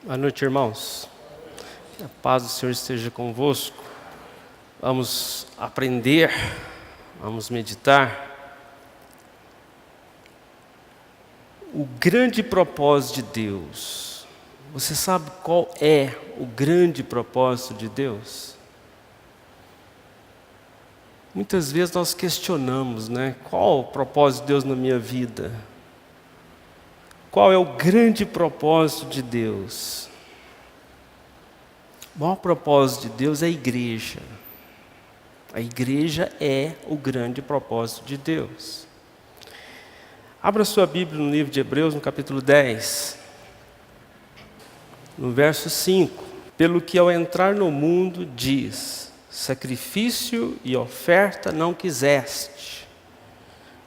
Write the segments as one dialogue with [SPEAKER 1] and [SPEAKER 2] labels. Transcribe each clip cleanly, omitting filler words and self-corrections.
[SPEAKER 1] Boa noite, irmãos. Que a paz do Senhor esteja convosco. Vamos aprender, vamos meditar. O grande propósito de Deus. Você sabe qual é o grande propósito de Deus? Muitas vezes nós questionamos, né? Qual o propósito de Deus na minha vida? Qual é o grande propósito de Deus? O maior propósito de Deus é a igreja. A igreja é o grande propósito de Deus. Abra sua Bíblia no livro de Hebreus, no capítulo 10, no verso 5. Pelo que ao entrar no mundo diz: sacrifício e oferta não quiseste,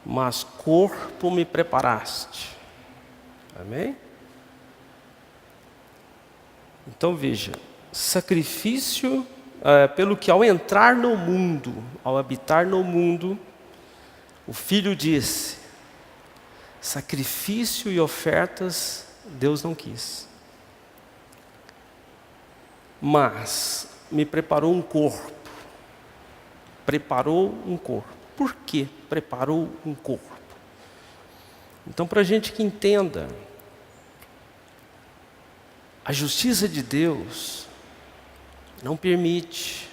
[SPEAKER 1] mas corpo me preparaste. Amém? Então veja, sacrifício, pelo que ao entrar no mundo, ao habitar no mundo, o Filho disse: sacrifício e ofertas Deus não quis, mas me preparou um corpo. Preparou um corpo. Por que preparou um corpo? Então, para a gente que entenda, a justiça de Deus não permite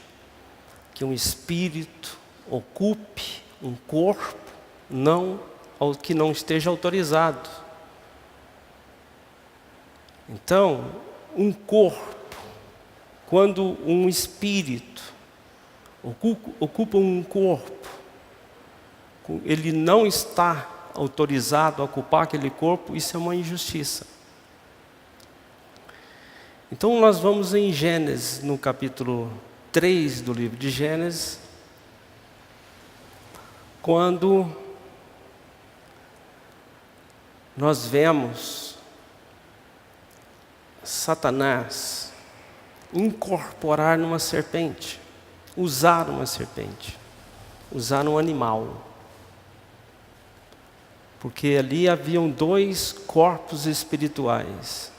[SPEAKER 1] que um espírito ocupe um corpo que não esteja autorizado. Então, um corpo, quando um espírito ocupa um corpo, ele não está autorizado a ocupar aquele corpo, isso é uma injustiça. Então nós vamos em Gênesis, no capítulo 3 do livro de Gênesis, quando nós vemos Satanás incorporar numa serpente, usar uma serpente, usar um animal. Porque ali haviam dois corpos espirituais,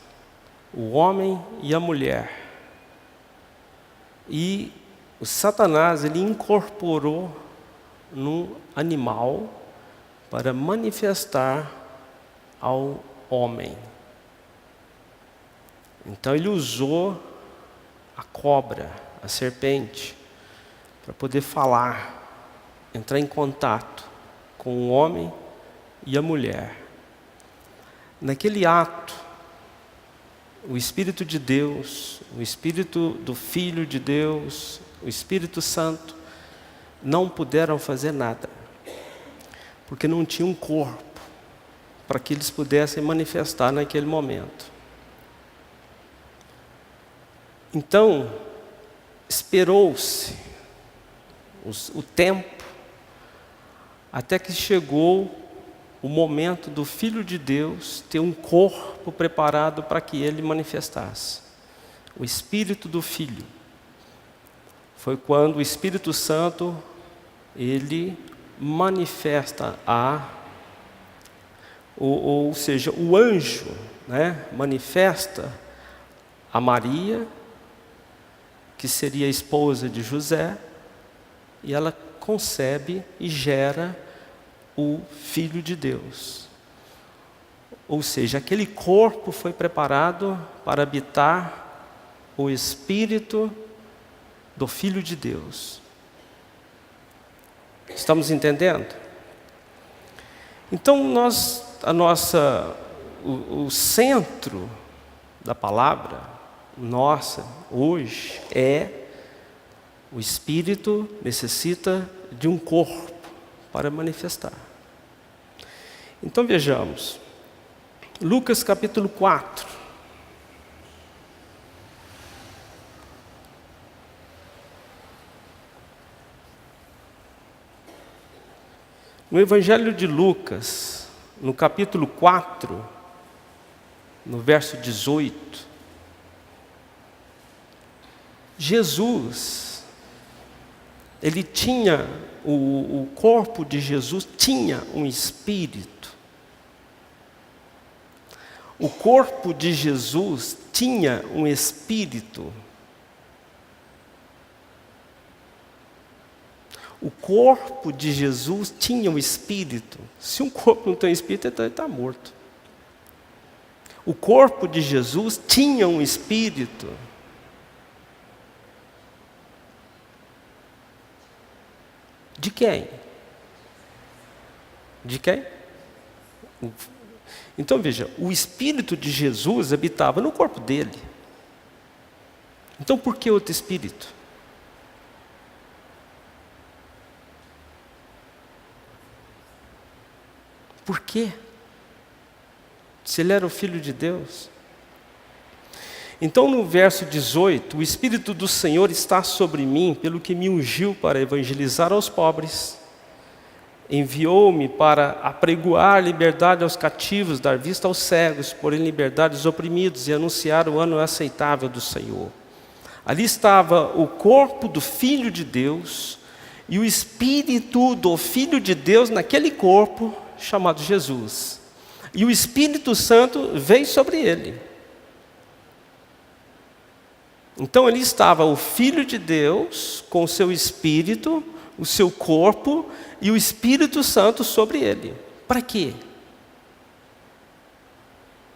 [SPEAKER 1] o homem e a mulher. E o Satanás, ele incorporou num animal para manifestar ao homem. Então ele usou a cobra, a serpente, para poder falar, entrar em contato com o homem e a mulher. Naquele ato, o Espírito de Deus, o Espírito do Filho de Deus, o Espírito Santo, não puderam fazer nada, porque não tinha um corpo para que eles pudessem manifestar naquele momento. Então, esperou-se o tempo, até que chegou o momento do Filho de Deus ter um corpo preparado para que ele manifestasse. O Espírito do Filho. Foi quando o Espírito Santo, ele manifesta ou seja, o anjo, né, manifesta a Maria, que seria a esposa de José, e ela concebe e gera o Filho de Deus. Ou seja, aquele corpo foi preparado para habitar o Espírito do Filho de Deus. Estamos entendendo? Então o centro da palavra nossa hoje é: o Espírito necessita de um corpo para manifestar. Então vejamos, Lucas capítulo 4. No Evangelho de Lucas, no capítulo 4, no verso 18, Jesus, ele tinha, o corpo de Jesus tinha um espírito. O corpo de Jesus tinha um espírito. O corpo de Jesus tinha um espírito. Se um corpo não tem espírito, então ele está morto. O corpo de Jesus tinha um espírito. De quem? De quem? Então veja, o espírito de Jesus habitava no corpo dele. Então por que outro espírito? Por quê? Se ele era o Filho de Deus. Então no verso 18, o Espírito do Senhor está sobre mim, pelo que me ungiu para evangelizar aos pobres. Enviou-me para apregoar liberdade aos cativos, dar vista aos cegos, pôr em liberdade os oprimidos e anunciar o ano aceitável do Senhor. Ali estava o corpo do Filho de Deus e o Espírito do Filho de Deus naquele corpo chamado Jesus. E o Espírito Santo veio sobre ele. Então ali estava o Filho de Deus com o seu Espírito, o seu corpo e o Espírito Santo sobre ele. Para quê?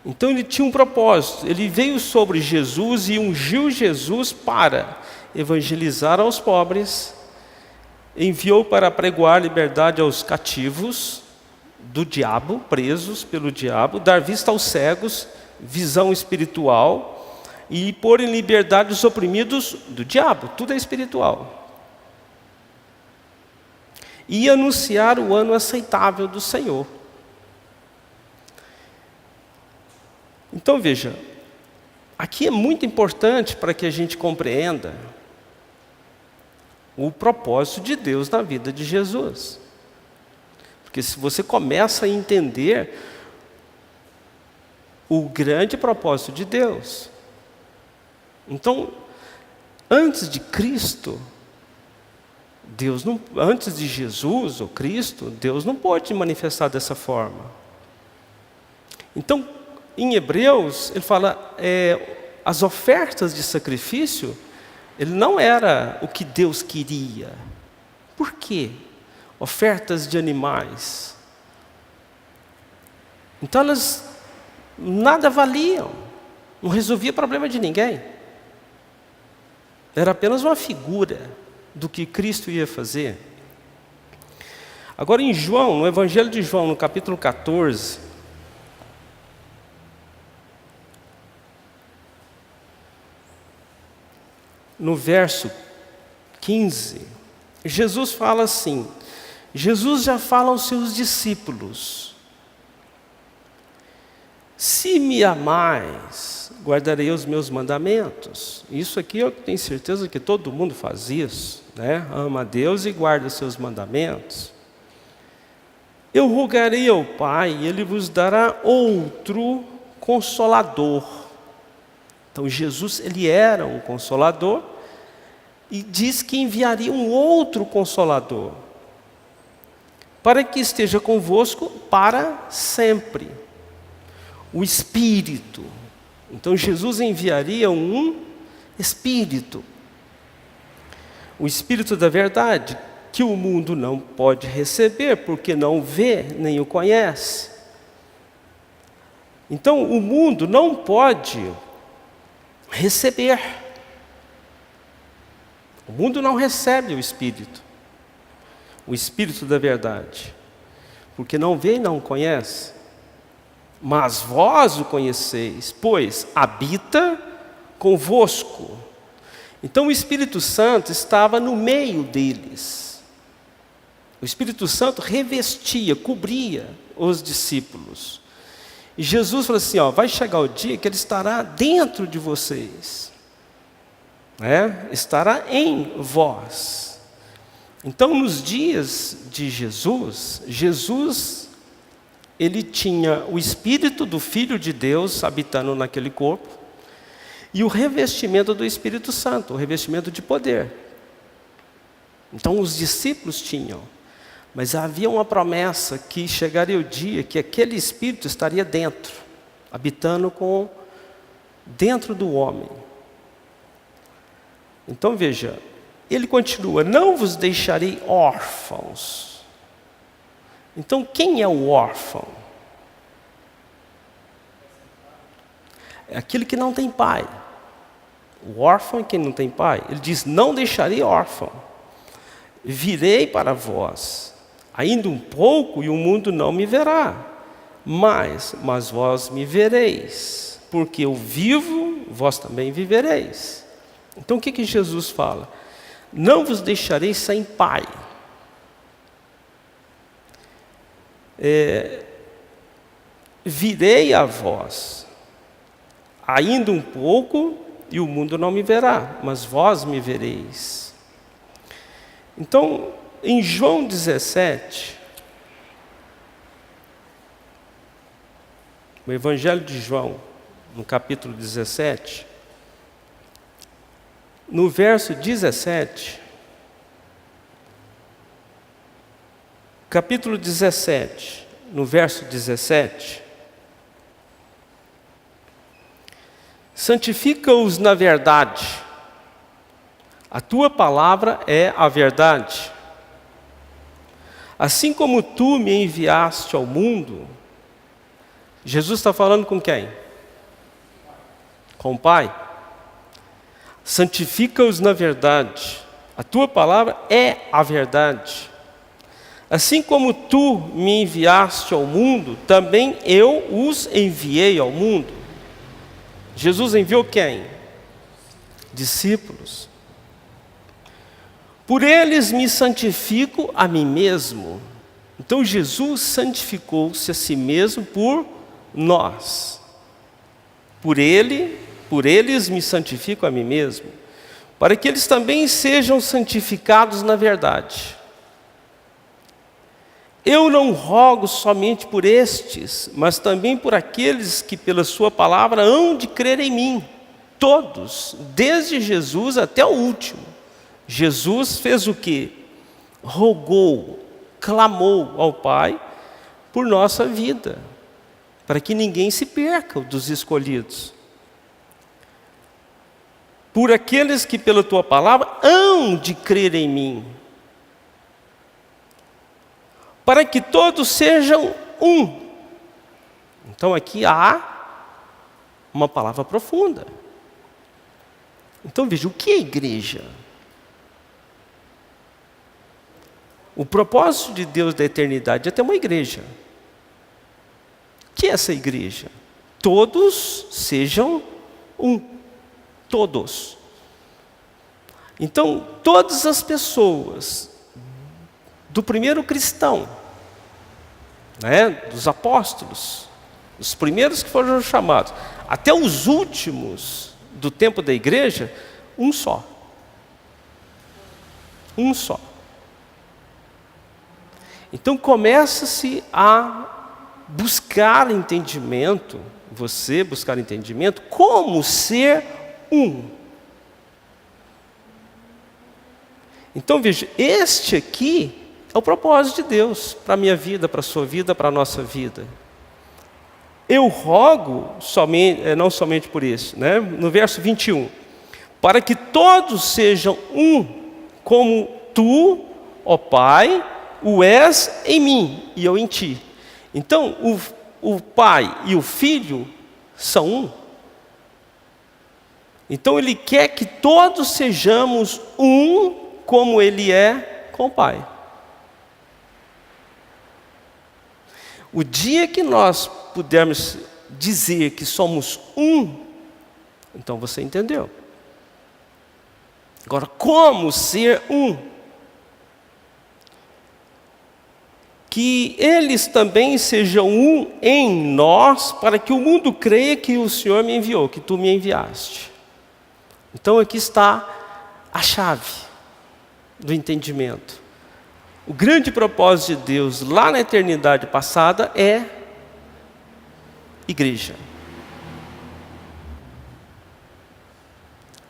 [SPEAKER 1] Então ele tinha um propósito. Ele veio sobre Jesus e ungiu Jesus para evangelizar aos pobres, enviou para pregoar liberdade aos cativos do diabo, presos pelo diabo, dar vista aos cegos, visão espiritual, e pôr em liberdade os oprimidos do diabo, tudo é espiritual. E anunciar o ano aceitável do Senhor. Então veja, aqui é muito importante para que a gente compreenda o propósito de Deus na vida de Jesus. Porque se você começa a entender o grande propósito de Deus. Então, antes de Cristo, antes de Jesus ou Cristo, Deus não pode se manifestar dessa forma. Então, em Hebreus, ele fala, as ofertas de sacrifício, ele não era o que Deus queria. Por quê? Ofertas de animais. Então elas nada valiam, não resolvia problema de ninguém. Era apenas uma figura do que Cristo ia fazer. Agora em João, no Evangelho de João, no capítulo 14, no verso 15, Jesus fala assim, Jesus já fala aos seus discípulos: se me amais, guardarei os meus mandamentos. Isso aqui eu tenho certeza que todo mundo faz isso, né? Ama a Deus e guarda os seus mandamentos. Eu rogarei ao Pai, e Ele vos dará outro Consolador. Então Jesus, Ele era um Consolador, e diz que enviaria um outro Consolador, para que esteja convosco para sempre. O Espírito. Então Jesus enviaria um Espírito. O Espírito da verdade, que o mundo não pode receber, porque não vê nem o conhece. Então o mundo não pode receber. O mundo não recebe o Espírito. O Espírito da verdade, porque não vê e não conhece. Mas vós o conheceis, pois habita convosco. Então o Espírito Santo estava no meio deles. O Espírito Santo revestia, cobria os discípulos. E Jesus falou assim, vai chegar o dia que Ele estará dentro de vocês. Estará em vós. Então, nos dias de Jesus, Ele tinha o Espírito do Filho de Deus habitando naquele corpo e o revestimento do Espírito Santo, o revestimento de poder. Então, os discípulos tinham, mas havia uma promessa que chegaria o dia que aquele Espírito estaria dentro, habitando com dentro do homem. Então veja, ele continua: não vos deixarei órfãos. Então quem é o órfão? É aquele que não tem pai. O órfão é quem não tem pai. Ele diz: não deixarei órfão. Virei para vós, ainda um pouco e o mundo não me verá, mas vós me vereis, porque eu vivo, vós também vivereis. Então o que Jesus fala? Não vos deixarei sem pai. Virei a vós, ainda um pouco e o mundo não me verá, mas vós me vereis. Então, em João 17, o Evangelho de João, no capítulo 17, no verso 17, capítulo 17, no verso 17, santifica-os na verdade, a tua palavra é a verdade. Assim como tu me enviaste ao mundo, Jesus está falando com quem? Com o Pai. Santifica-os na verdade, a tua palavra é a verdade. Assim como tu me enviaste ao mundo, também eu os enviei ao mundo. Jesus enviou quem? Discípulos. Por eles me santifico a mim mesmo. Então Jesus santificou-se a si mesmo por nós. Por eles me santifico a mim mesmo, para que eles também sejam santificados na verdade. Eu não rogo somente por estes, mas também por aqueles que pela sua palavra hão de crer em mim. Todos, desde Jesus até o último. Jesus fez o quê? Rogou, clamou ao Pai por nossa vida, para que ninguém se perca dos escolhidos. Por aqueles que pela tua palavra hão de crer em mim, para que todos sejam um. Então aqui há uma palavra profunda. Então veja, o que é igreja? O propósito de Deus da eternidade é ter uma igreja. O que é essa igreja? Todos sejam um. Todos. Então, todas as pessoas, do primeiro cristão, dos apóstolos, os primeiros que foram chamados, até os últimos do tempo da igreja, um só. Um só. Então começa-se a buscar entendimento, você buscar entendimento, como ser um. Então veja, este aqui é o propósito de Deus para a minha vida, para a sua vida, para a nossa vida. Eu rogo, não somente por isso, no verso 21, para que todos sejam um, como tu, ó Pai, o és em mim e eu em ti. Então, o Pai e o Filho são um. Então, Ele quer que todos sejamos um, como Ele é com o Pai. O dia que nós pudermos dizer que somos um, então você entendeu. Agora, como ser um? Que eles também sejam um em nós, para que o mundo creia que o Senhor me enviou, que tu me enviaste. Então aqui está a chave do entendimento. O grande propósito de Deus lá na eternidade passada é igreja.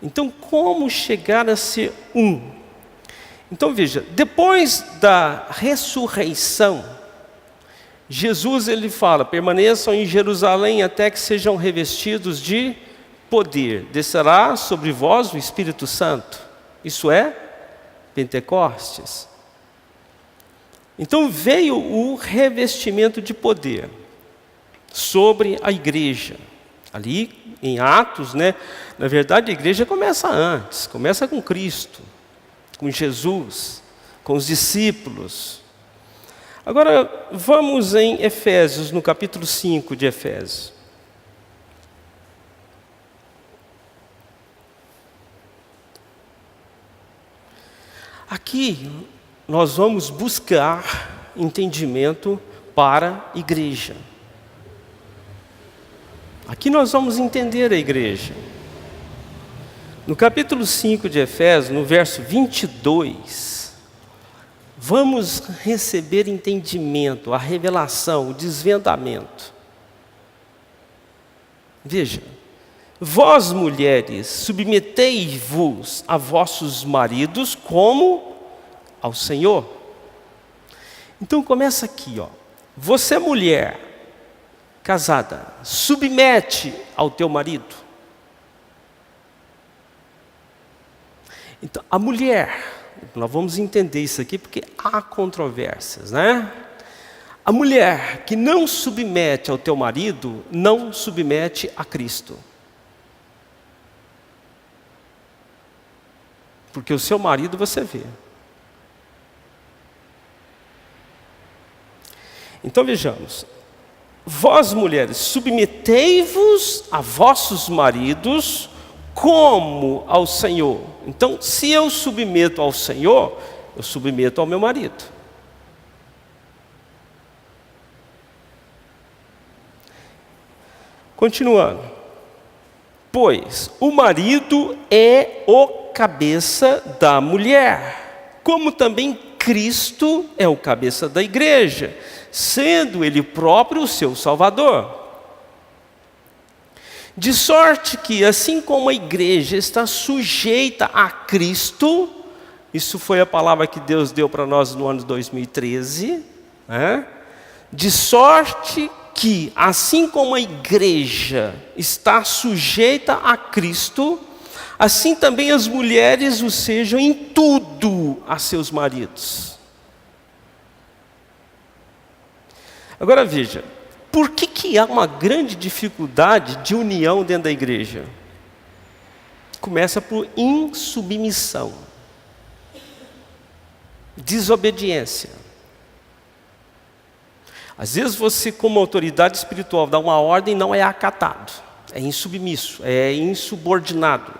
[SPEAKER 1] Então como chegar a ser um? Então veja, depois da ressurreição, Jesus ele fala, permaneçam em Jerusalém até que sejam revestidos de poder, descerá sobre vós o Espírito Santo. Isso é Pentecostes. Então veio o revestimento de poder sobre a igreja. Ali em Atos, né? Na verdade a igreja começa antes, começa com Cristo, com Jesus, com os discípulos. Agora vamos em Efésios, no capítulo 5 de Efésios. Aqui nós vamos buscar entendimento para a igreja. Aqui nós vamos entender a igreja. No capítulo 5 de Efésios, no verso 22, vamos receber entendimento, a revelação, o desvendamento. Veja, vós mulheres, submetei-vos a vossos maridos como ao Senhor. Então começa aqui, ó. Você mulher, casada, submete ao teu marido. Então, a mulher, nós vamos entender isso aqui porque há controvérsias, né? A mulher que não submete ao teu marido, não submete a Cristo. Porque o seu marido você vê. Então vejamos. Vós mulheres, submetei-vos a vossos maridos como ao Senhor. Então, se eu submeto ao Senhor, eu submeto ao meu marido. Continuando. Pois o marido é o cabeça da mulher, como também Cristo é o cabeça da igreja, sendo Ele próprio o seu Salvador. De sorte que, assim como a igreja está sujeita a Cristo, isso foi a palavra que Deus deu para nós no ano de 2013, né? De sorte que, assim como a igreja está sujeita a Cristo, assim também as mulheres o sejam em tudo a seus maridos. Agora veja, por que há uma grande dificuldade de união dentro da igreja? Começa por insubmissão, desobediência. Às vezes você, como autoridade espiritual, dá uma ordem e não é acatado, é insubmisso, é insubordinado.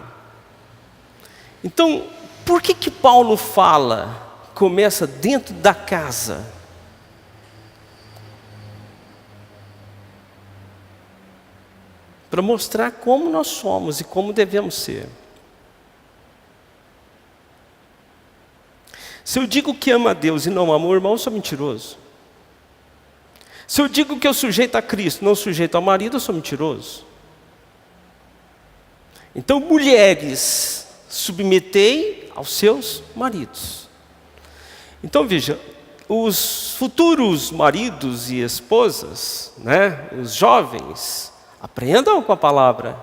[SPEAKER 1] Então, por que Paulo fala, começa dentro da casa? Para mostrar como nós somos e como devemos ser. Se eu digo que amo a Deus e não amo o irmão, eu sou mentiroso. Se eu digo que eu sujeito a Cristo, não sujeito ao marido, eu sou mentiroso. Então, mulheres, submetei aos seus maridos. Então, veja, os futuros maridos e esposas, né, os jovens, aprendam com a palavra.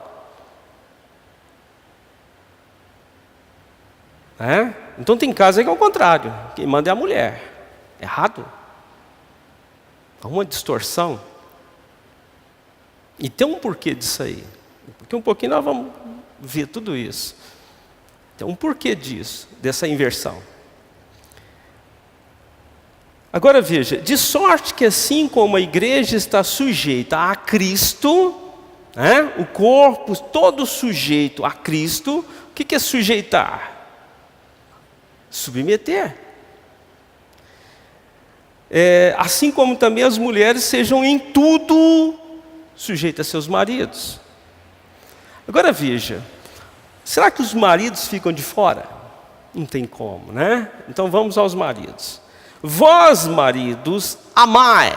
[SPEAKER 1] Então tem casos que é o contrário. Quem manda é a mulher. Errado. Há uma distorção. E tem um porquê disso aí. Porque um pouquinho nós vamos ver tudo isso. Tem um porquê disso, dessa inversão. Agora veja, de sorte que assim como a igreja está sujeita a Cristo, o corpo todo sujeito a Cristo, o que é sujeitar? Submeter. Assim como também as mulheres sejam em tudo sujeitas a seus maridos. Agora veja, será que os maridos ficam de fora? Não tem como, né? Então vamos aos maridos. Vós, maridos, amai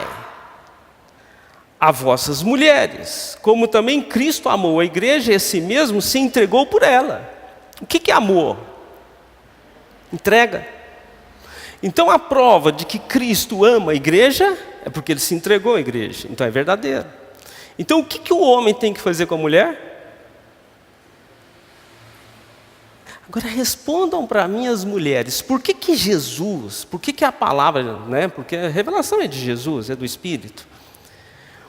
[SPEAKER 1] a vossas mulheres, como também Cristo amou a igreja e a si mesmo se entregou por ela. O que é amor? Entrega. Então a prova de que Cristo ama a igreja é porque Ele se entregou à igreja. Então é verdadeiro. Então o que o homem tem que fazer com a mulher? Agora respondam para mim as mulheres, por que Jesus, por que a palavra, né? Porque a revelação é de Jesus, é do Espírito.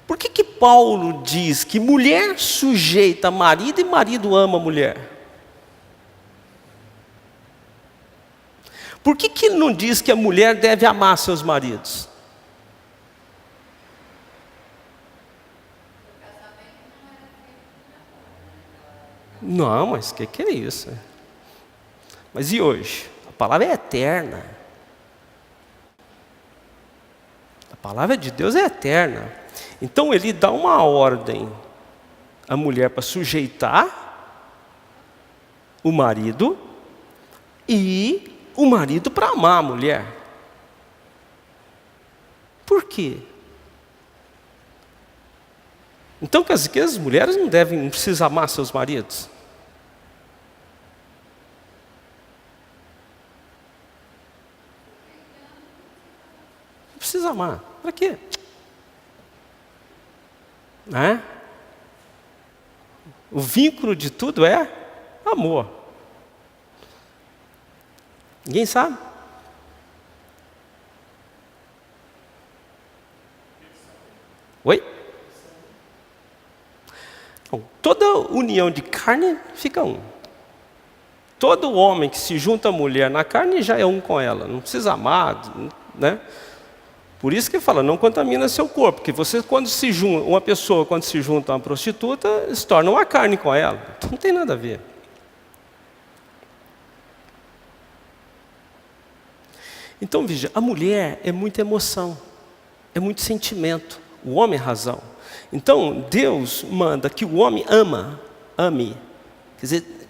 [SPEAKER 1] Por que Paulo diz que mulher sujeita marido e marido ama a mulher? Por que ele não diz que a mulher deve amar seus maridos? Não, mas que é isso? Mas e hoje? A palavra é eterna. A palavra de Deus é eterna. Então ele dá uma ordem à mulher para sujeitar o marido e o marido para amar a mulher. Por quê? Então quer dizer que as mulheres não precisam amar seus maridos? Não precisa amar. Para quê? Né? O vínculo de tudo é amor. Ninguém sabe? Oi? Bom, toda união de carne fica um. Todo homem que se junta à mulher na carne já é um com ela. Não precisa amar, né? Por isso que fala, não contamina seu corpo. Porque você, uma pessoa quando se junta a uma prostituta, se torna uma carne com ela. Então não tem nada a ver. Então veja, a mulher é muita emoção, é muito sentimento. O homem é razão. Então Deus manda que o homem ame. Quer dizer,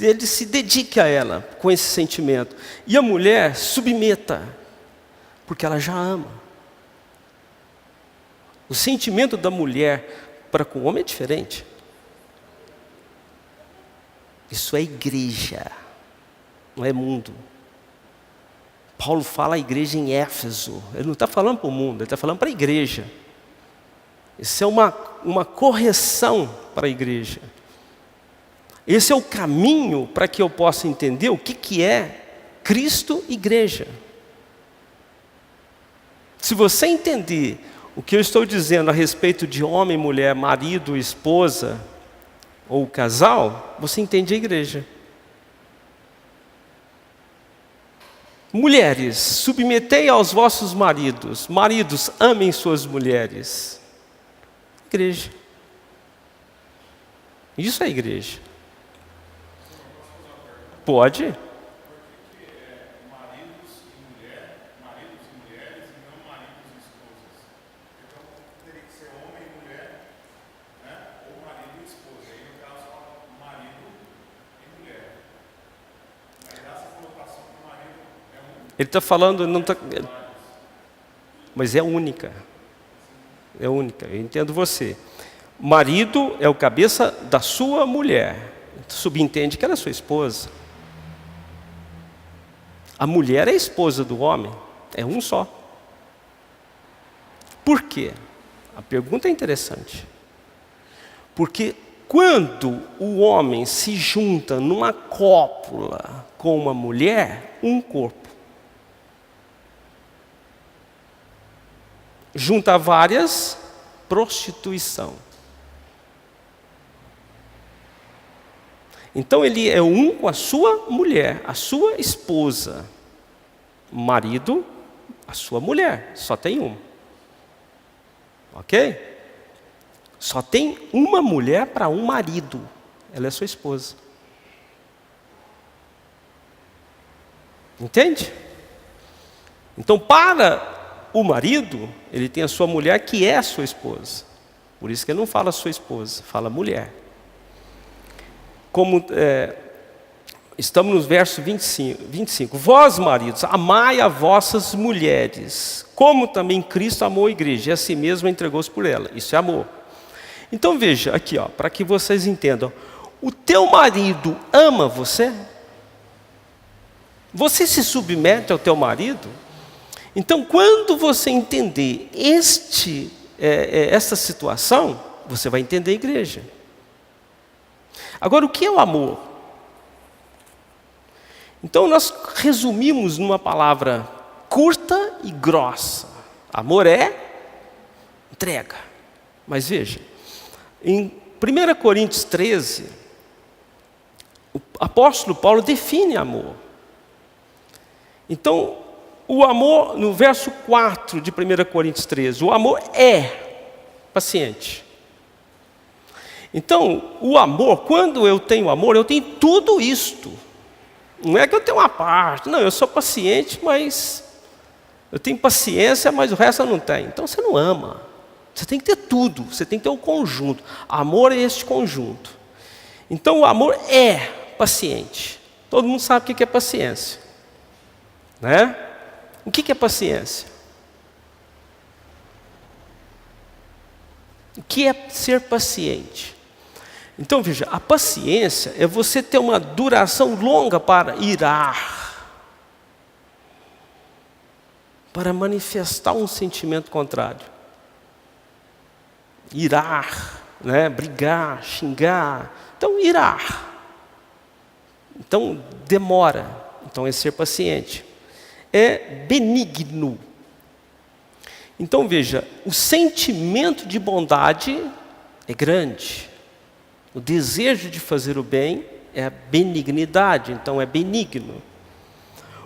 [SPEAKER 1] ele se dedique a ela com esse sentimento. E a mulher submeta, porque ela já ama. O sentimento da mulher para com o homem é diferente. Isso é igreja, não é mundo. Paulo fala a igreja em Éfeso. Ele não está falando para o mundo, ele está falando para a igreja. Isso é uma correção para a igreja. Esse é o caminho para que eu possa entender o que é Cristo e igreja. Se você entender o que eu estou dizendo a respeito de homem, mulher, marido, esposa ou casal, você entende a igreja. Mulheres, submetei aos vossos maridos. Maridos, amem suas mulheres. Igreja. Isso é igreja. Pode? Ele está falando, não tá, mas é única. É única, eu entendo você. Marido é o cabeça da sua mulher. Subentende que ela é sua esposa. A mulher é a esposa do homem. É um só. Por quê? A pergunta é interessante. Porque quando o homem se junta numa cópula com uma mulher, um corpo. Junta várias, prostituição. Então ele é um com a sua mulher, a sua esposa. Marido, a sua mulher, só tem um. Ok? Só tem uma mulher para um marido. Ela é sua esposa. Entende? Então para o marido, ele tem a sua mulher que é a sua esposa. Por isso que ele não fala sua esposa, fala mulher. Como estamos no verso 25. Vós, maridos, amai as vossas mulheres, como também Cristo amou a igreja, e a si mesmo entregou-se por ela. Isso é amor. Então veja aqui, para que vocês entendam. O teu marido ama você? Você se submete ao teu marido? Então, quando você entender essa situação, você vai entender a igreja. Agora, o que é o amor? Então nós resumimos numa palavra curta e grossa. Amor é entrega. Mas veja, em 1 Coríntios 13, o apóstolo Paulo define amor. Então, o amor, no verso 4 de 1 Coríntios 13, o amor é paciente. Então, o amor, quando eu tenho amor, eu tenho tudo isto. Não é que eu tenho uma parte, não, eu sou paciente, mas eu tenho paciência, mas o resto eu não tenho. Então você não ama. Você tem que ter tudo, você tem que ter um conjunto. Amor é este conjunto. Então o amor é paciente. Todo mundo sabe o que é paciência, né? O que é paciência? O que é ser paciente? Então veja, a paciência é você ter uma duração longa para irar, para manifestar um sentimento contrário. Irar, né? Brigar, xingar. Então, irar. Então, demora. Então, é ser paciente. É benigno. Então, veja, o sentimento de bondade é grande. O desejo de fazer o bem é a benignidade. Então, é benigno.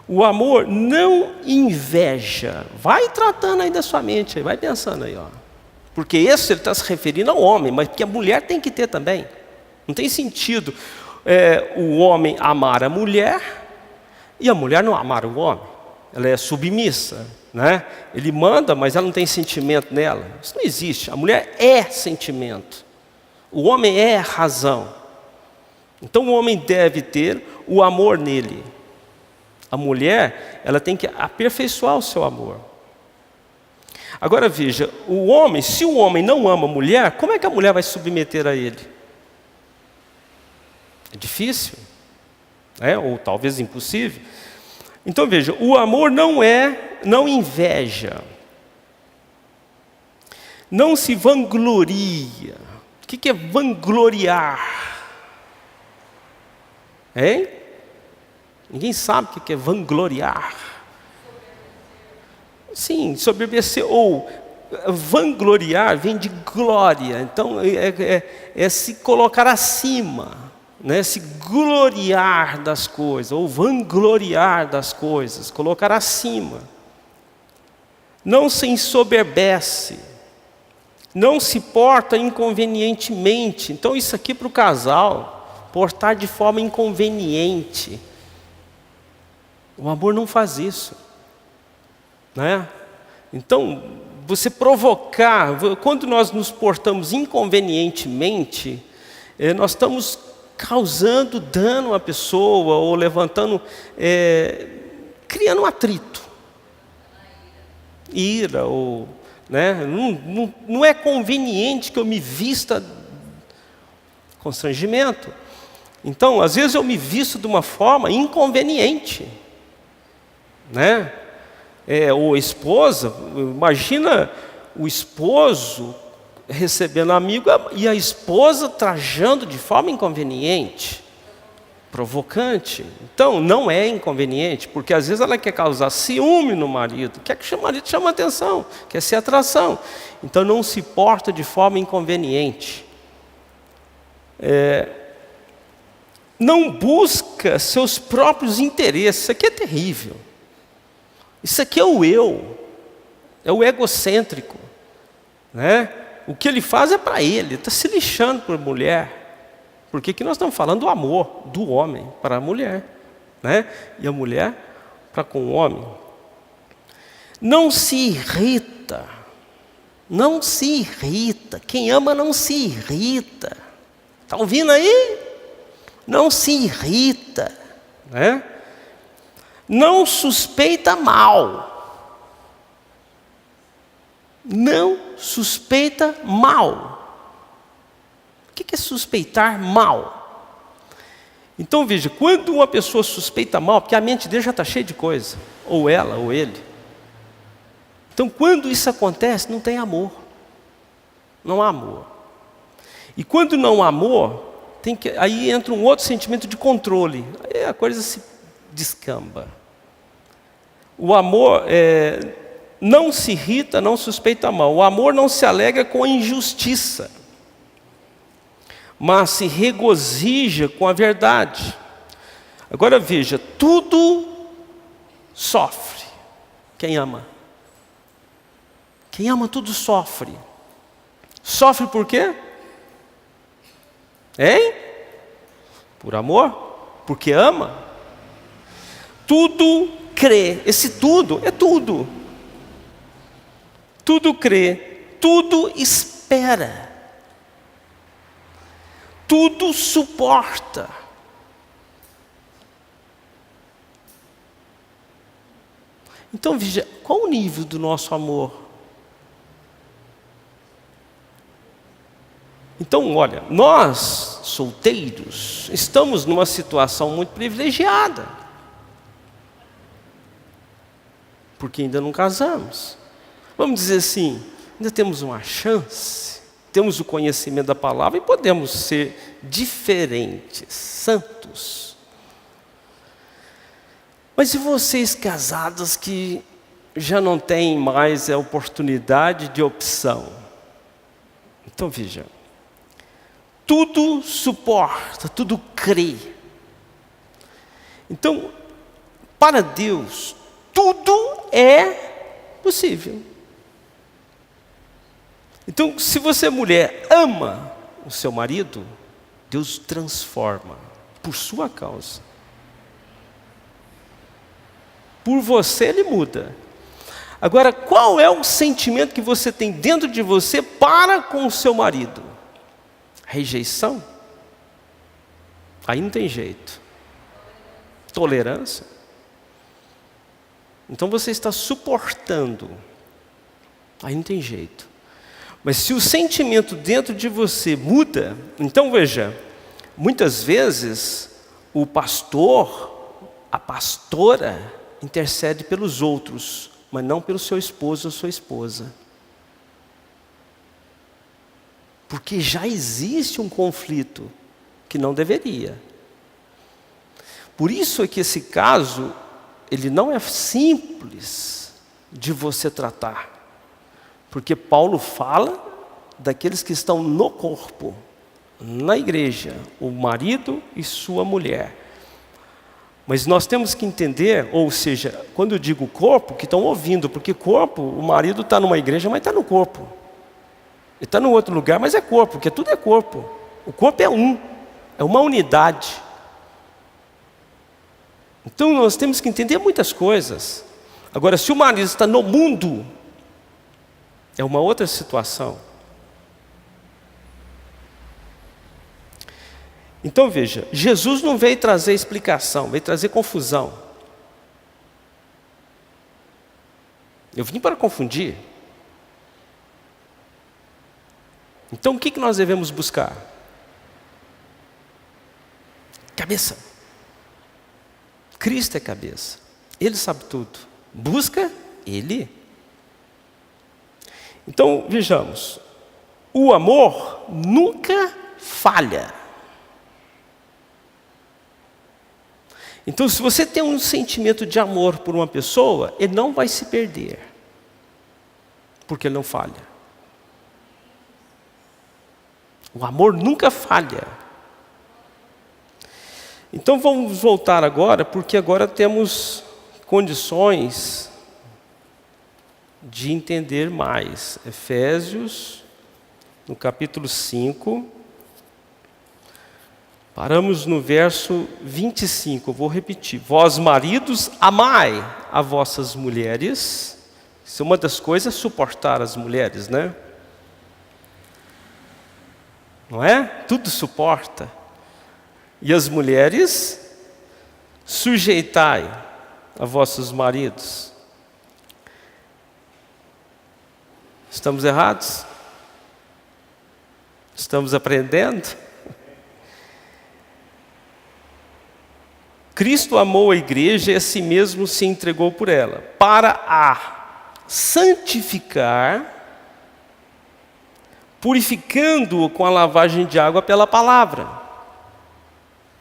[SPEAKER 1] O amor não inveja. Vai tratando aí da sua mente, vai pensando aí, ó. Porque esse ele está se referindo ao homem, mas porque a mulher tem que ter também. Não tem sentido o homem amar a mulher e a mulher não amar o homem. Ela é submissa, né? Ele manda, mas ela não tem sentimento nela. Isso não existe. A mulher é sentimento. O homem é razão. Então o homem deve ter o amor nele. A mulher, ela tem que aperfeiçoar o seu amor. Agora veja, o homem, se o homem não ama a mulher, como é que a mulher vai se submeter a ele? É difícil, ou talvez impossível. Então veja, o amor não inveja, não se vangloria. O que é vangloriar? Hein? Ninguém sabe o que é vangloriar. Sim, soberbecer ou vangloriar vem de glória. Então é se colocar acima, né? Se gloriar das coisas ou vangloriar das coisas, colocar acima. Não se ensoberbece, não se porta inconvenientemente. Então isso aqui para o casal, portar de forma inconveniente. O amor não faz isso. Né? Então, você provocar, quando nós nos portamos inconvenientemente, nós estamos causando dano à pessoa, ou levantando, criando um atrito, ira, ou, né? Não é conveniente que eu me vista constrangimento. Então, às vezes eu me visto de uma forma inconveniente, né? Ou esposa, imagina o esposo recebendo amigo e a esposa trajando de forma inconveniente, provocante. Então, não é inconveniente, porque às vezes ela quer causar ciúme no marido, quer que o marido chame atenção, quer ser atração. Então, não se porta de forma inconveniente. Não busca seus próprios interesses. Isso aqui é terrível. Isso aqui é o eu, é o egocêntrico, né? O que ele faz é para ele está se lixando por mulher, porque aqui nós estamos falando do amor do homem para a mulher, né? E a mulher para com o homem. Não se irrita, não se irrita, quem ama não se irrita, está ouvindo aí? Não se irrita, né? Não suspeita mal. Não suspeita mal. O que é suspeitar mal? Então veja, quando uma pessoa suspeita mal, porque a mente dele já está cheia de coisa, ou ela ou ele. Então quando isso acontece, não tem amor. Não há amor. E quando não há amor, aí entra um outro sentimento de controle. Aí a coisa se descamba. O amor não se irrita, não suspeita mal. O amor não se alegra com a injustiça, mas se regozija com a verdade. Agora veja, tudo sofre. Quem ama? Quem ama tudo sofre. Sofre por quê? Hein? Por amor? Porque ama? Tudo crê. Esse tudo é tudo. Tudo crê, tudo espera, tudo suporta. Então veja, qual o nível do nosso amor? Então, olha, nós, solteiros, estamos numa situação muito privilegiada, porque ainda não casamos. Vamos dizer assim, ainda temos uma chance, temos o conhecimento da palavra e podemos ser diferentes, santos. Mas e vocês casados que já não têm mais a oportunidade de opção? Então veja, tudo suporta, tudo crê. Então, para Deus, tudo é possível. Então, se você, mulher, ama o seu marido, Deus transforma por sua causa. Por você ele muda. Agora, qual é o sentimento que você tem dentro de você para com o seu marido? Rejeição? Aí não tem jeito. Tolerância? Então você está suportando. Aí não tem jeito. Mas se o sentimento dentro de você muda, então veja, muitas vezes o pastor, a pastora, intercede pelos outros, mas não pelo seu esposo ou sua esposa. Porque já existe um conflito que não deveria. Por isso é que esse caso, ele não é simples de você tratar. Porque Paulo fala daqueles que estão no corpo, na igreja, o marido e sua mulher. Mas nós temos que entender, ou seja, quando eu digo corpo, que estão ouvindo, porque corpo, o marido está numa igreja, mas está no corpo. Ele está num outro lugar, mas é corpo, porque tudo é corpo. O corpo é uma unidade. Então nós temos que entender muitas coisas. Agora, se o marido está no mundo, é uma outra situação. Então veja, Jesus não veio trazer explicação, veio trazer confusão. Eu vim para confundir. Então o que nós devemos buscar? Cabeça. Cristo é cabeça. Ele sabe tudo. Busca Ele. Então vejamos, o amor nunca falha. Então, se você tem um sentimento de amor por uma pessoa, ele não vai se perder, porque ele não falha. O amor nunca falha. Então, vamos voltar agora, porque agora temos condições de entender mais. Efésios, no capítulo 5. Paramos no verso 25, eu vou repetir. Vós, maridos, amai as vossas mulheres. Isso é uma das coisas, suportar as mulheres, né? Não é? Tudo suporta. E as mulheres, sujeitai a vossos maridos. Estamos errados? Estamos aprendendo? Cristo amou a igreja e a si mesmo se entregou por ela, para a santificar, purificando-o com a lavagem de água pela palavra.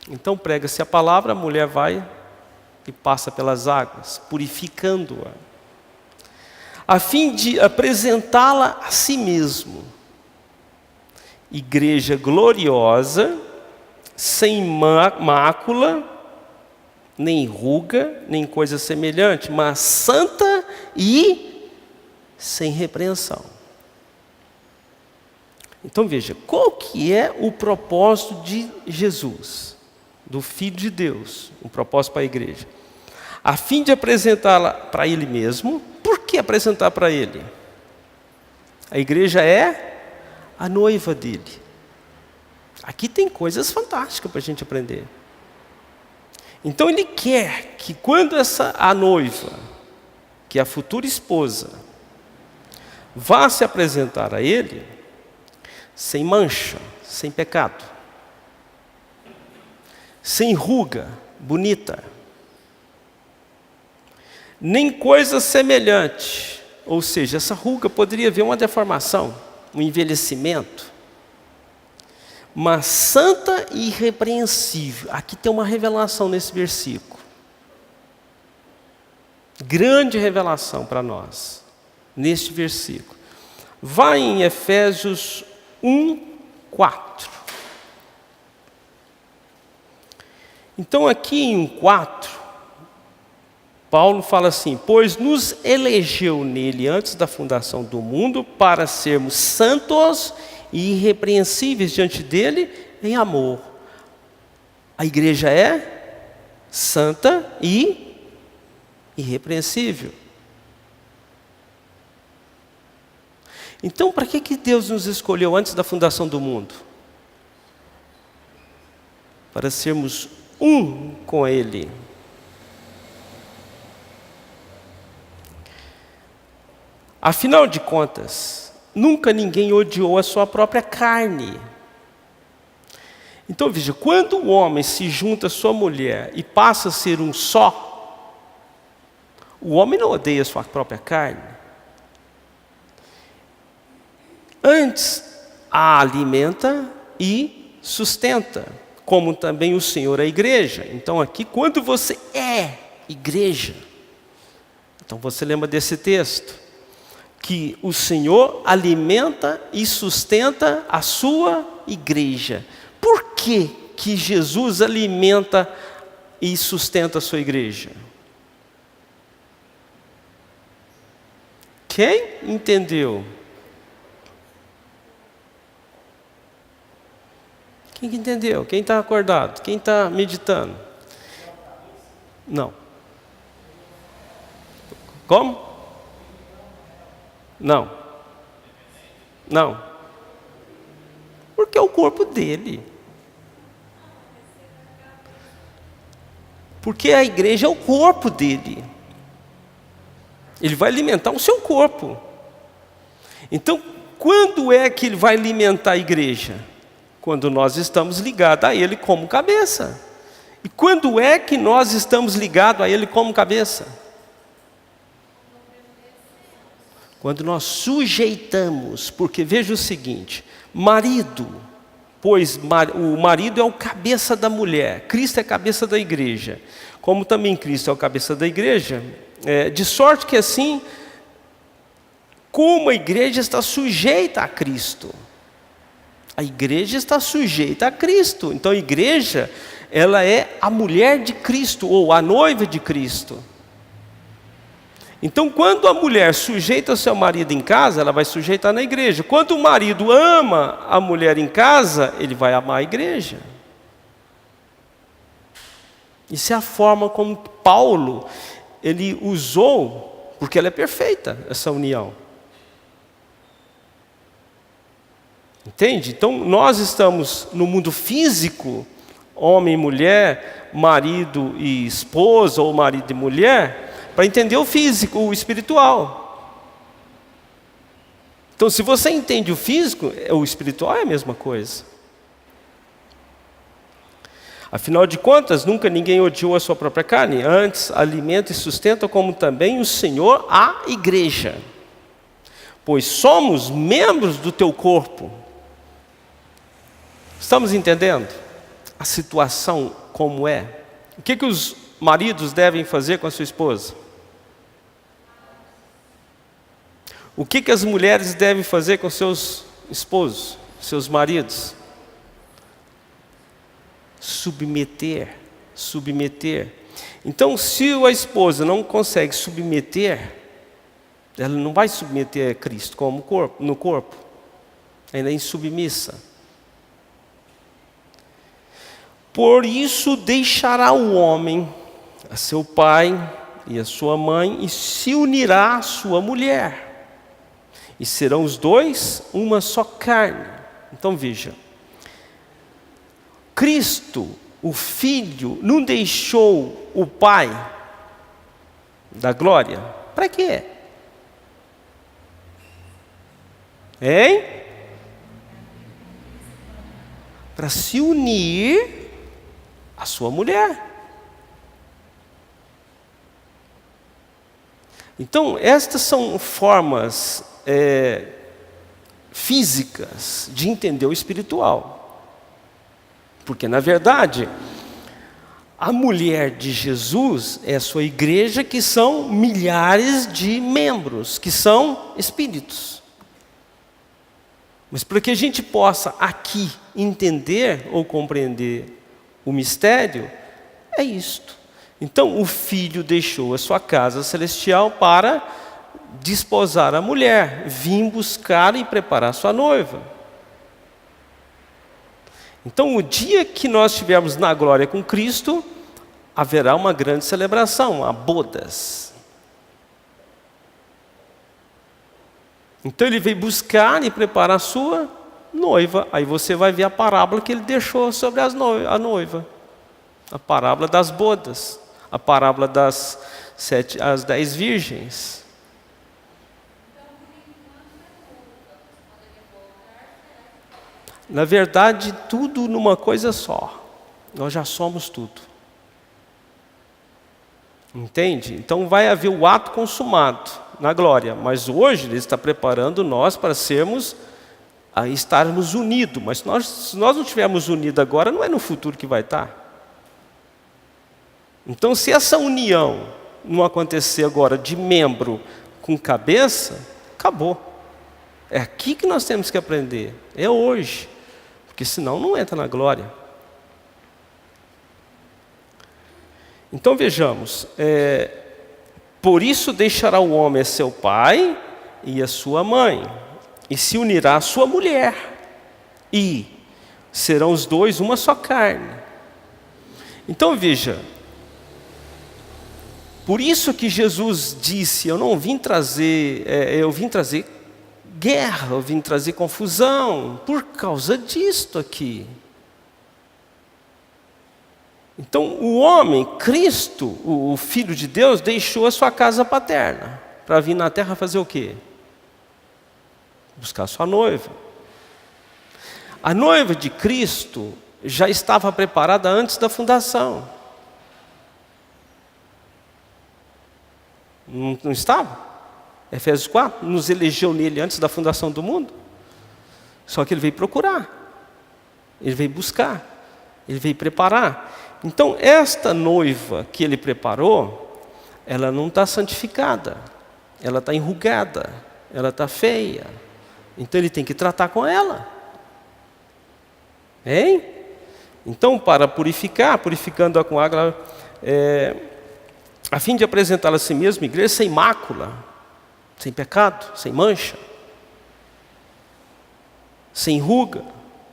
[SPEAKER 1] Então prega-se a palavra, a mulher vai e passa pelas águas, purificando-a, a fim de apresentá-la a si mesmo. Igreja gloriosa, sem mácula, nem ruga, nem coisa semelhante, mas santa e sem repreensão. Então veja, qual que é o propósito de Jesus, do Filho de Deus, o propósito para a igreja? A fim de apresentá-la para Ele mesmo. Por que apresentar para Ele? A igreja é a noiva dele. Aqui tem coisas fantásticas para a gente aprender. Então Ele quer que quando a noiva, que é a futura esposa, vá se apresentar a Ele, sem mancha, sem pecado, sem ruga, bonita, nem coisa semelhante, ou seja, essa ruga poderia haver uma deformação, um envelhecimento, mas santa e irrepreensível. Aqui tem uma revelação nesse versículo, grande revelação para nós, neste versículo. Vai em Efésios 1:4. Então aqui em 4, Paulo fala assim: pois nos elegeu nele antes da fundação do mundo para sermos santos e irrepreensíveis diante dele em amor. A igreja é santa e irrepreensível. Então, para que Deus nos escolheu antes da fundação do mundo? Para sermos um com Ele. Afinal de contas, nunca ninguém odiou a sua própria carne. Então veja, quando o homem se junta à sua mulher e passa a ser um só, o homem não odeia a sua própria carne. Antes, a alimenta e sustenta, como também o Senhor a igreja. Então aqui, quando você é igreja, então você lembra desse texto, que o Senhor alimenta e sustenta a sua igreja. Por que Jesus alimenta e sustenta a sua igreja? Quem entendeu? Quem entendeu? Quem está acordado? Quem está meditando? Não. Como? Não. Não. Porque é o corpo dele. Porque a igreja é o corpo dele. Ele vai alimentar o seu corpo. Então, quando é que ele vai alimentar a igreja? Quando nós estamos ligados a ele como cabeça. E quando é que nós estamos ligados a ele como cabeça? Quando nós sujeitamos, porque veja o seguinte, marido, pois o marido é o cabeça da mulher, Cristo é a cabeça da igreja, como também Cristo é o cabeça da igreja, de sorte que assim, como a igreja está sujeita a Cristo, a igreja está sujeita a Cristo, então a igreja, ela é a mulher de Cristo, ou a noiva de Cristo. Então, quando a mulher sujeita o seu marido em casa, ela vai sujeitar na igreja. Quando o marido ama a mulher em casa, ele vai amar a igreja. Isso é a forma como Paulo, ele usou, porque ela é perfeita, essa união. Entende? Então, nós estamos no mundo físico, homem e mulher, marido e esposa, ou marido e mulher, para entender o físico, o espiritual. Então, se você entende o físico, o espiritual é a mesma coisa. Afinal de contas, nunca ninguém odiou a sua própria carne, antes alimenta e sustenta, como também o Senhor a igreja. Pois somos membros do teu corpo. Estamos entendendo a situação como é? O que os maridos devem fazer com a sua esposa? O que as mulheres devem fazer com seus esposos, seus maridos? Submeter. Então, se a esposa não consegue submeter, ela não vai submeter a Cristo como no corpo, ainda é insubmissa. Por isso deixará o homem a seu pai e a sua mãe e se unirá à sua mulher. E serão os dois uma só carne. Então veja, Cristo, o Filho, não deixou o Pai da glória? Para quê? Hein? Para se unir à sua mulher. Então, estas são formas físicas de entender o espiritual. Porque, na verdade, a mulher de Jesus é a sua igreja, que são milhares de membros, que são espíritos. Mas para que a gente possa aqui entender ou compreender o mistério, é isto. Então, o Filho deixou a sua casa celestial para desposar a mulher, vir buscar e preparar sua noiva. Então, o dia que nós estivermos na glória com Cristo, haverá uma grande celebração, a bodas. Então, ele veio buscar e preparar a sua noiva. Aí você vai ver a parábola que ele deixou sobre a noiva. A parábola das bodas. A parábola das 10 virgens. Na verdade, tudo numa coisa só. Nós já somos tudo. Entende? Então vai haver o ato consumado na glória. Mas hoje Ele está preparando nós para estarmos unidos. Mas se nós não estivermos unidos agora, não é no futuro que vai estar. Então, se essa união não acontecer agora de membro com cabeça, acabou. É aqui que nós temos que aprender. É hoje. Porque senão não entra na glória. Então vejamos. Por isso deixará o homem a seu pai e a sua mãe, e se unirá à sua mulher, e serão os dois uma só carne. Então veja, por isso que Jesus disse, eu vim trazer guerra, eu vim trazer confusão, por causa disto aqui. Então o homem, Cristo, o Filho de Deus, deixou a sua casa paterna, para vir na terra fazer o quê? Buscar sua noiva. A noiva de Cristo já estava preparada antes da fundação. Não estava? Efésios 4, nos elegeu nele antes da fundação do mundo. Só que ele veio procurar, ele veio buscar, ele veio preparar. Então, esta noiva que ele preparou, ela não está santificada, ela está enrugada, ela está feia. Então, ele tem que tratar com ela. Hein? Então, para purificando-a com água, a fim de apresentá-la a si mesmo, igreja sem mácula, sem pecado, sem mancha, sem ruga,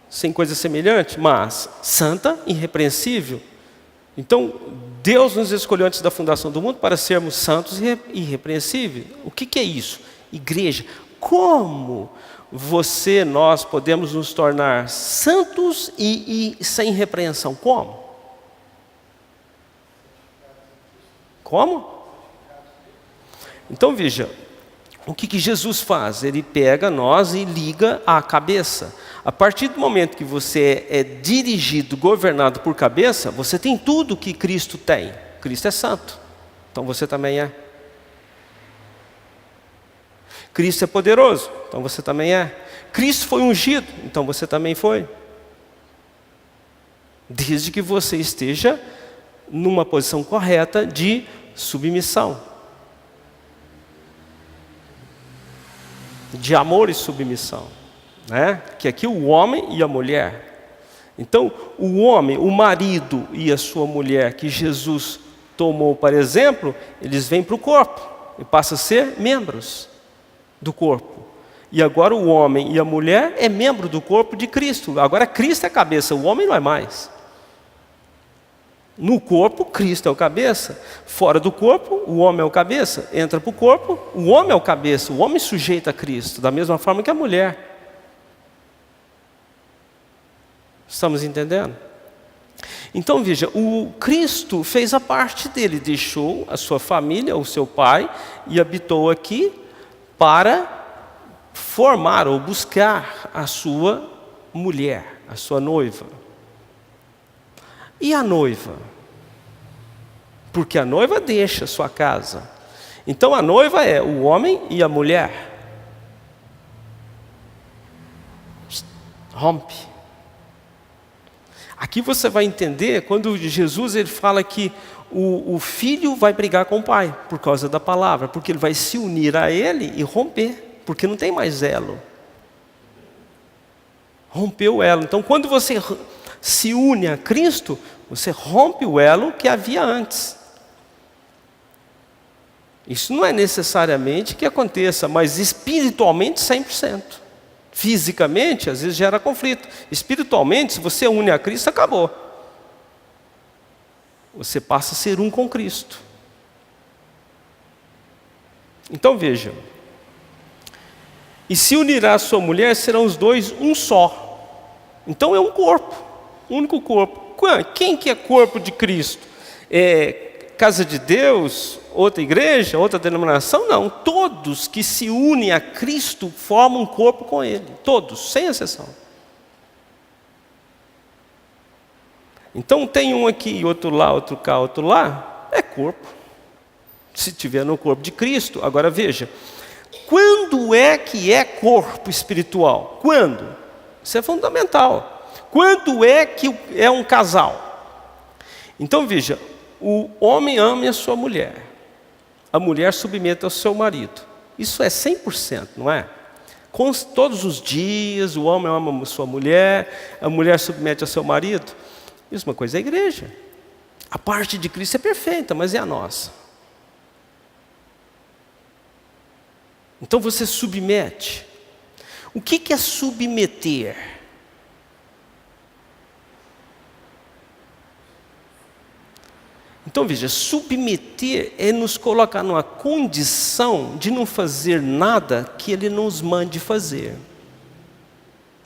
[SPEAKER 1] sem coisa semelhante, mas santa, irrepreensível. Então, Deus nos escolheu antes da fundação do mundo para sermos santos e irrepreensíveis. O que é isso? Igreja, como nós podemos nos tornar santos e sem repreensão? Como? Então veja, o que Jesus faz? Ele pega nós e liga à cabeça. A partir do momento que você é dirigido, governado por cabeça, você tem tudo que Cristo tem. Cristo é santo, então você também é. Cristo é poderoso, então você também é. Cristo foi ungido, então você também foi. Desde que você esteja numa posição correta de submissão. De amor e submissão, né? Que aqui o homem e a mulher. Então, o homem, o marido e a sua mulher, que Jesus tomou, por exemplo, eles vêm para o corpo e passam a ser membros do corpo. E agora o homem e a mulher é membro do corpo de Cristo. Agora Cristo é a cabeça, o homem não é mais. No corpo, Cristo é o cabeça. Fora do corpo, o homem é o cabeça. Entra para o corpo, o homem é o cabeça. O homem sujeita a Cristo, da mesma forma que a mulher. Estamos entendendo? Então veja, o Cristo fez a parte dele. Deixou a sua família, o seu pai, e habitou aqui para formar ou buscar a sua mulher, a sua noiva. E a noiva? Porque a noiva deixa a sua casa. Então a noiva é o homem e a mulher. Rompe. Aqui você vai entender quando Jesus ele fala que o filho vai brigar com o pai por causa da palavra, porque ele vai se unir a ele e romper, porque não tem mais elo. Rompeu o elo. Então quando você se une a Cristo, você rompe o elo que havia antes. Isso não é necessariamente que aconteça, mas espiritualmente 100%. Fisicamente, às vezes gera conflito. Espiritualmente, se você une a Cristo, acabou. Você passa a ser um com Cristo. Então veja. E se unirá a sua mulher, serão os dois um só. Então é um corpo, um único corpo. Quem que é corpo de Cristo? É casa de Deus, outra igreja, outra denominação? Não, todos que se unem a Cristo formam um corpo com Ele. Todos, sem exceção. Então tem um aqui, outro lá, outro cá, outro lá. É corpo. Se tiver no corpo de Cristo. Agora veja, quando é que é corpo espiritual? Quando? Isso é fundamental. Quando é que é um casal? Então veja, o homem ama a sua mulher. A mulher submete ao seu marido. Isso é 100%, não é? Todos os dias o homem ama a sua mulher, a mulher submete ao seu marido. Mesma coisa é a igreja. A parte de Cristo é perfeita, mas é a nossa. Então você submete. O que é submeter? Então veja, submeter é nos colocar numa condição de não fazer nada que Ele nos mande fazer.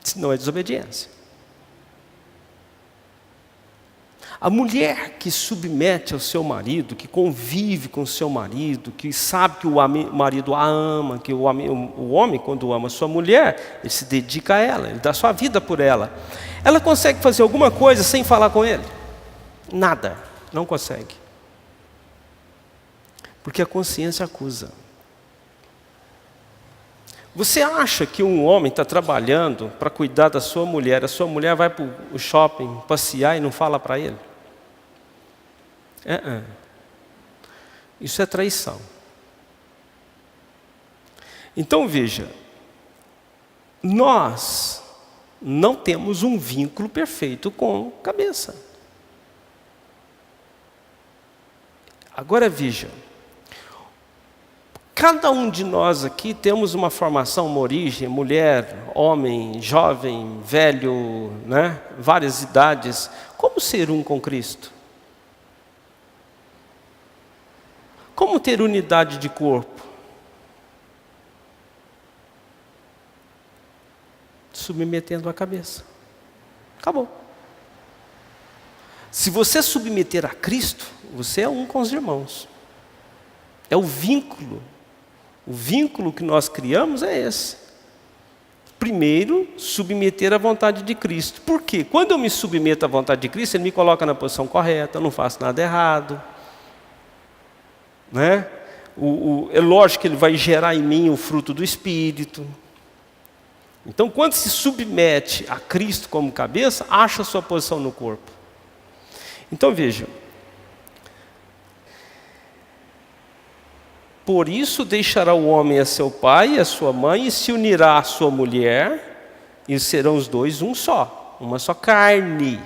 [SPEAKER 1] Senão é desobediência. A mulher que submete ao seu marido, que convive com o seu marido, que sabe que o marido a ama, que o homem, quando ama a sua mulher, ele se dedica a ela, ele dá sua vida por ela. Ela consegue fazer alguma coisa sem falar com ele? Nada, não consegue. Porque a consciência acusa. Você acha que um homem está trabalhando para cuidar da sua mulher, a sua mulher vai para o shopping passear e não fala para ele? Isso é traição. Então veja, nós não temos um vínculo perfeito com a cabeça. Agora veja, cada um de nós aqui temos uma formação, uma origem, mulher, homem, jovem, velho, né? Várias idades. Como ser um com Cristo? Como ter unidade de corpo? Submetendo a cabeça. Acabou. Se você submeter a Cristo, você é um com os irmãos. É o vínculo. O vínculo que nós criamos é esse. Primeiro, submeter à vontade de Cristo. Por quê? Quando eu me submeto à vontade de Cristo, Ele me coloca na posição correta, eu não faço nada errado. Né? É lógico que Ele vai gerar em mim o fruto do Espírito. Então, quando se submete a Cristo como cabeça, acha a sua posição no corpo. Então, veja, Por isso deixará o homem a seu pai e a sua mãe, e se unirá à sua mulher, e serão os dois um só, uma só carne.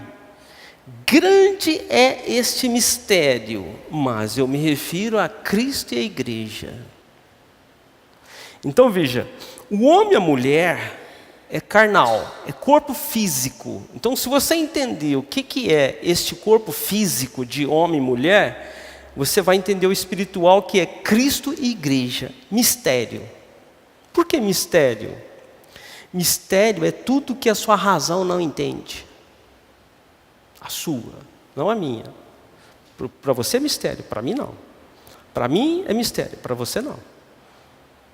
[SPEAKER 1] Grande é este mistério, mas eu me refiro a Cristo e a igreja. Então veja, o homem e a mulher é carnal, é corpo físico. Então se você entender o que é este corpo físico de homem e mulher, você vai entender o espiritual, que é Cristo e igreja. Mistério. Por que mistério? Mistério é tudo que a sua razão não entende. A sua, não a minha. Para você é mistério, para mim não. Para mim é mistério, para você não.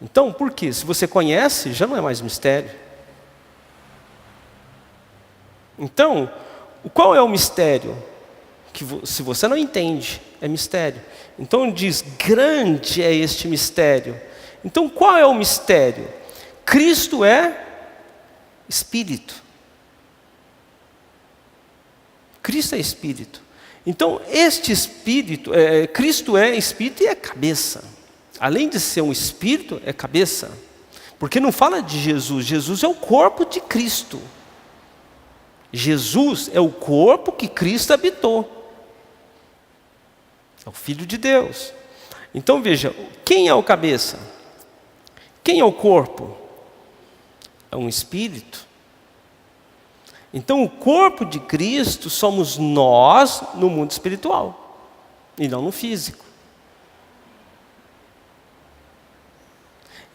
[SPEAKER 1] Então, por quê? Se você conhece, já não é mais mistério. Então, qual é o mistério? Que se você não entende, é mistério. Então diz, grande é este mistério. Então qual é o mistério? Cristo é Espírito. Cristo é Espírito. Então este Espírito, Cristo é Espírito e é cabeça. Além de ser um Espírito, é cabeça. Porque não fala de Jesus, Jesus é o corpo de Cristo. Jesus é o corpo que Cristo habitou. É o Filho de Deus. Então veja, quem é o cabeça? Quem é o corpo? É um espírito. Então o corpo de Cristo somos nós no mundo espiritual, e não no físico.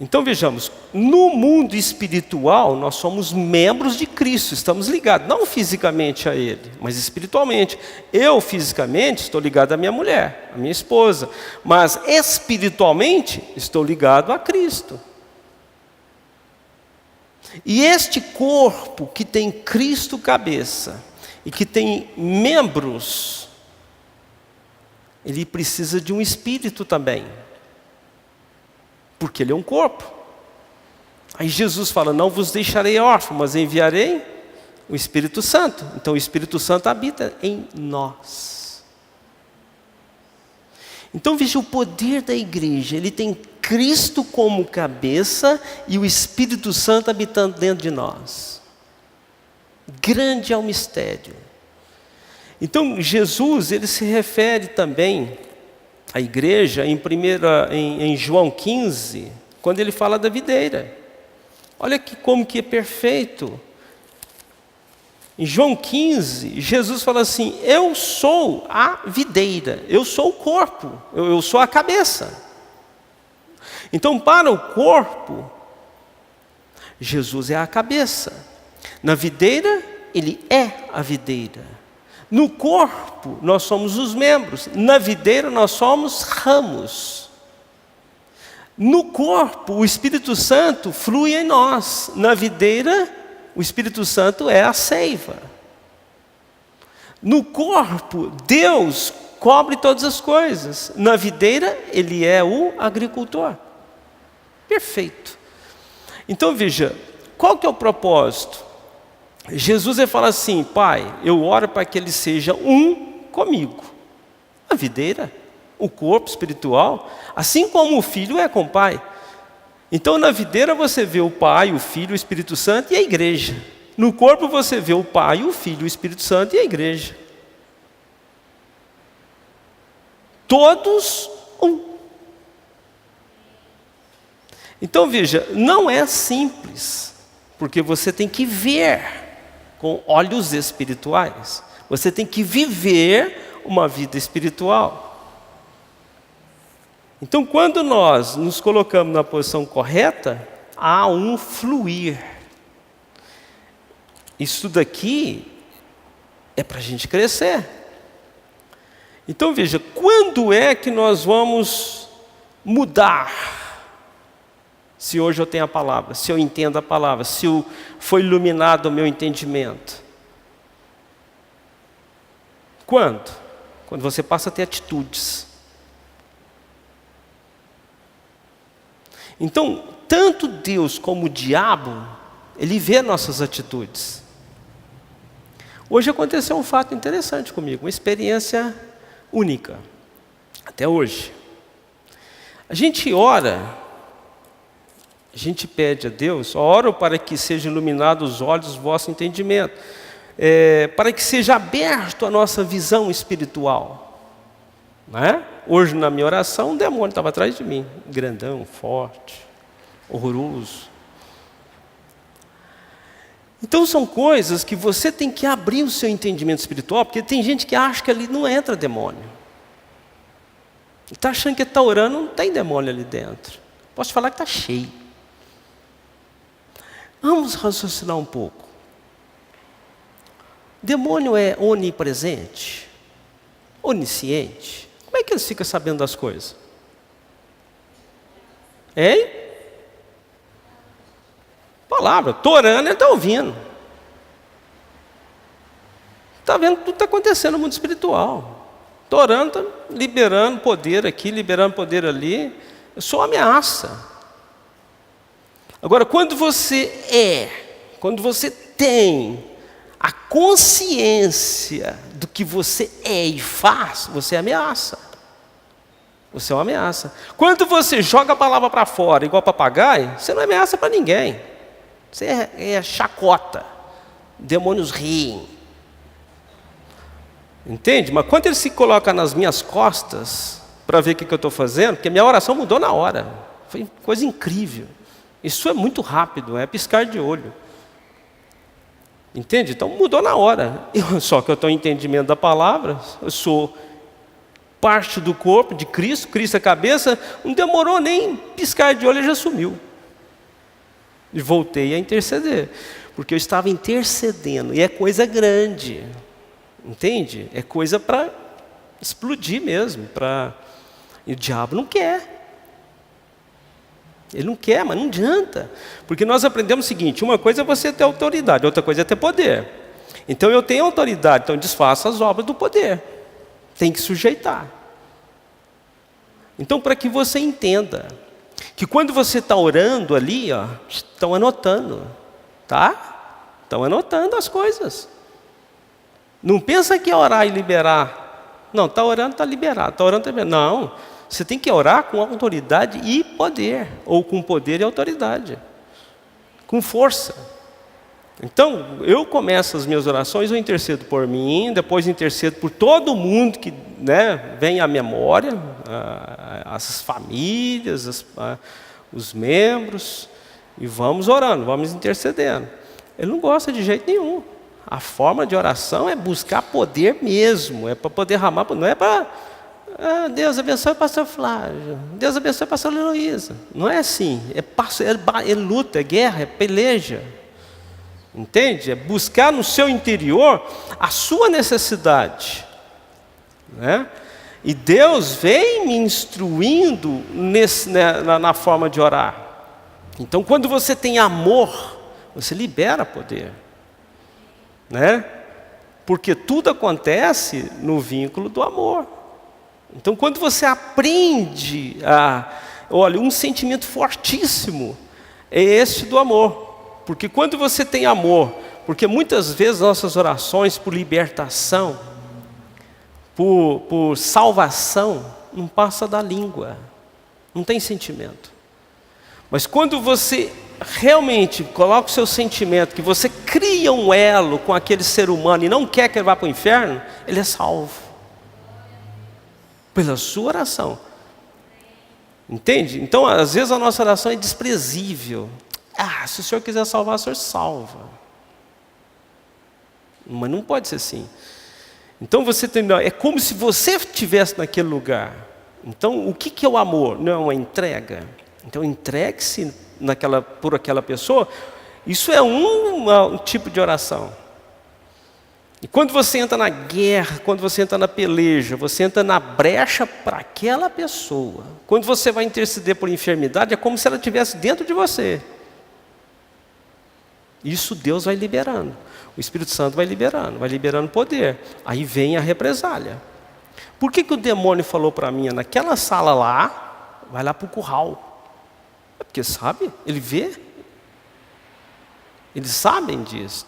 [SPEAKER 1] Então vejamos, no mundo espiritual nós somos membros de Cristo, estamos ligados, não fisicamente a Ele, mas espiritualmente. Eu fisicamente estou ligado à minha mulher, à minha esposa, mas espiritualmente estou ligado a Cristo. E este corpo que tem Cristo cabeça, e que tem membros, ele precisa de um espírito também. Porque ele é um corpo. Aí Jesus fala, não vos deixarei órfãos, mas enviarei o Espírito Santo. Então o Espírito Santo habita em nós. Então veja o poder da igreja. Ele tem Cristo como cabeça e o Espírito Santo habitando dentro de nós. Grande é o mistério. Então Jesus, ele se refere também a igreja em João 15, quando ele fala da videira. Olha como que é perfeito. Em João 15, Jesus fala assim, eu sou a videira, eu sou o corpo, eu sou a cabeça. Então para o corpo, Jesus é a cabeça. Na videira, ele é a videira. No corpo, nós somos os membros. Na videira, nós somos ramos. No corpo, o Espírito Santo flui em nós. Na videira, o Espírito Santo é a seiva. No corpo, Deus cobre todas as coisas. Na videira, Ele é o agricultor. Perfeito. Então veja, qual que é o propósito? Jesus ele fala assim, Pai, eu oro para que ele seja um comigo. A videira, o corpo espiritual, assim como o filho é com o Pai. Então na videira você vê o Pai, o Filho, o Espírito Santo e a igreja. No corpo você vê o Pai, o Filho, o Espírito Santo e a igreja. Todos um. Então veja, não é simples, porque você tem que ver com olhos espirituais. Você tem que viver uma vida espiritual. Então, quando nós nos colocamos na posição correta, há um fluir. Isso daqui é para a gente crescer. Então, veja, quando é que nós vamos mudar? Se hoje eu tenho a palavra, se eu entendo a palavra, se foi iluminado o meu entendimento. Quando? Quando você passa a ter atitudes. Então, tanto Deus como o diabo, ele vê nossas atitudes. Hoje aconteceu um fato interessante comigo, uma experiência única, até hoje. A gente ora, a gente pede a Deus, oro para que sejam iluminados os olhos do vosso entendimento, para que seja aberto a nossa visão espiritual. Né? Hoje na minha oração, um demônio estava atrás de mim, grandão, forte, horroroso. Então são coisas que você tem que abrir o seu entendimento espiritual, porque tem gente que acha que ali não entra demônio. Está achando que está orando, não tem demônio ali dentro. Posso falar que está cheio. Vamos raciocinar um pouco. Demônio é onipresente? Onisciente? Como é que eles ficam sabendo das coisas? Hein? Palavra, estou orando, ele está ouvindo. Está vendo tudo que está acontecendo no mundo espiritual. Estou orando, estou liberando poder aqui, liberando poder ali. Eu sou ameaça. Agora, quando você tem a consciência do que você é e faz, você é ameaça. Você é uma ameaça. Quando você joga a palavra para fora, igual papagaio, você não é ameaça para ninguém. Você é chacota. Demônios riem. Entende? Mas quando ele se coloca nas minhas costas, para ver o que eu estou fazendo, porque minha oração mudou na hora. Foi coisa incrível. Isso é muito rápido, é piscar de olho. Entende? Então mudou na hora. Só que eu tenho entendimento da palavra, eu sou parte do corpo de Cristo, Cristo é a cabeça, não demorou nem piscar de olho, já sumiu. E voltei a interceder, porque eu estava intercedendo, e é coisa grande, entende? É coisa para explodir mesmo, e o diabo não quer. Ele não quer, mas não adianta. Porque nós aprendemos o seguinte, uma coisa é você ter autoridade, outra coisa é ter poder. Então eu tenho autoridade, então eu desfaço as obras do poder. Tem que sujeitar. Então, para que você entenda que quando você está orando ali, ó, estão anotando, tá? Estão anotando as coisas. Não pensa que é orar e liberar. Não, está orando, está liberado. Está orando, está liberado. Não, você tem que orar com autoridade e poder. Ou com poder e autoridade. Com força. Então, eu começo as minhas orações, eu intercedo por mim, depois intercedo por todo mundo que vem à memória, as famílias, os membros, e vamos orando, vamos intercedendo. Ele não gosta de jeito nenhum. A forma de oração é buscar poder mesmo, é para poder derramar, não é para Deus abençoe o pastor Flávio, Deus abençoe a pastora Heloísa. Não é assim, é luta, é guerra, é peleja. Entende? É buscar no seu interior a sua necessidade. Né? E Deus vem me instruindo na forma de orar. Então, quando você tem amor, você libera poder. Né? Porque tudo acontece no vínculo do amor. Então, quando você aprende olha, um sentimento fortíssimo é esse do amor. Porque quando você tem amor, porque muitas vezes nossas orações por libertação, por salvação, não passa da língua, não tem sentimento. Mas quando você realmente coloca o seu sentimento, que você cria um elo com aquele ser humano e não quer que ele vá para o inferno, ele é salvo. Pela sua oração. Entende? Então, às vezes a nossa oração é desprezível. Se o Senhor quiser salvar, o Senhor salva. Mas não pode ser assim. Então você é como se você estivesse naquele lugar. Então o que é o amor? Não é uma entrega? Então entregue-se por aquela pessoa. Isso é um tipo de oração. E quando você entra na guerra, quando você entra na peleja, você entra na brecha para aquela pessoa. Quando você vai interceder por enfermidade, é como se ela estivesse dentro de você. Isso Deus vai liberando. O Espírito Santo vai liberando poder. Aí vem a represália. Por que o demônio falou para mim, naquela sala lá, vai lá para o curral? É porque sabe, ele vê. Eles sabem disso.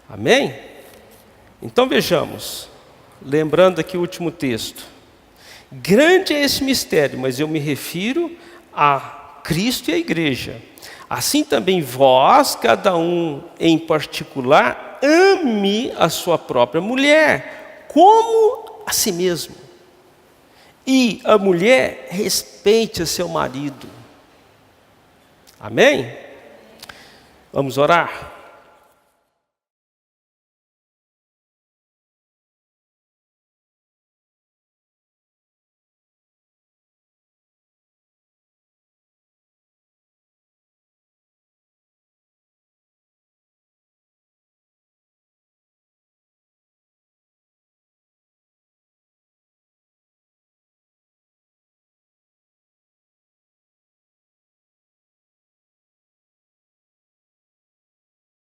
[SPEAKER 1] Amém? Então vejamos, lembrando aqui o último texto. Grande é esse mistério, mas eu me refiro a Cristo e a igreja. Assim também vós, cada um em particular, ame a sua própria mulher, como a si mesmo. E a mulher respeite a seu marido. Amém? Vamos orar?